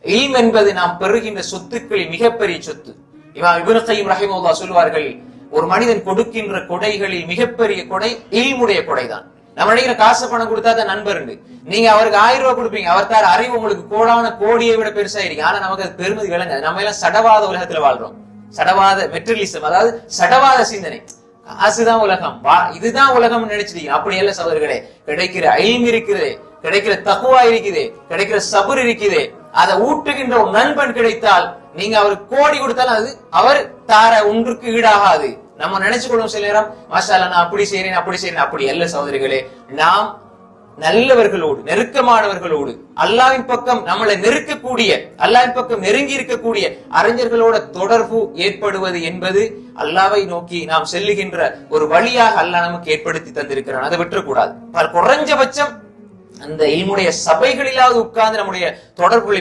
இல்ம் என்பது நாம் பெறுகின்ற சொத்துக்களில் மிகப்பெரிய சொத்து. இமாம் இப்னு கய்யிம் ரஹிமஹுல்லாஹ் சொல்வார்கள், ஒரு மனிதன் கொடுக்கின்ற கொடைகளில் மிகப்பெரிய கொடை இல்முடைய கொடைதான். நம்ம நினைக்கிற காசு பணம் கொடுத்தா தான் நண்பர். நீங்க அவருக்கு 1000 ரூபாய் கொடுப்பீங்க, அவர் தார அறிவு உங்களுக்கு கோடான கோடியை விட பெருசா இருக்கு. ஆனா நமக்கு அது பெருமதி விளங்க. நம்ம எல்லாம் சடவாத உலகத்துல வாழ்றோம். சடவாத மெட்டீரியலிசம், அதாவது சடவாத சிந்தனை. காசுதான் உலகம், இதுதான் உலகம் நினைச்சிருக்கீங்க. அப்படி அல்ல சகோதரர்களே. கிடைக்கிற இல்ம் இருக்குது, கிடைக்கிற தக்வா இருக்குது, கிடைக்கிற சபர் இருக்குது. அதை ஊட்டுகின்ற ஒரு நண்பன் கிடைத்தால் நீங்க அவருக்கு கோடி கொடுத்தாலும் அது அவர் தார ஒன்றுக்கு ஈடாகாது. நம்ம நினைச்சுக்கொள்ளும் சில நேரம், மாஷா அல்லாஹ் நான் அப்படி செய்றேன் அப்படி செய்றேன். அப்படி அல்ல சகோதரிகளே. நாம் நல்லவர்களோடு, நெருக்கமானவர்களோடு, அல்லாஹ்வின் பக்கம் நம்மளை நெருக்கக்கூடிய, அல்லாஹ்வின் பக்கம் நெருங்கி இருக்கக்கூடிய அறிஞர்களோட தொடர்பு ஏற்படுவது என்பது அல்லாஹ்வை நோக்கி நாம் செல்லுகின்ற ஒரு வழியாக அல்லாஹ் நமக்கு ஏற்படுத்தி தந்திருக்கிறான். அதை விட்டுறக்கூடாது. குறைஞ்சபட்சம் அந்த இல்முடைய சபைகளிலாவது உட்கார்ந்து நம்முடைய தொடர்புகளை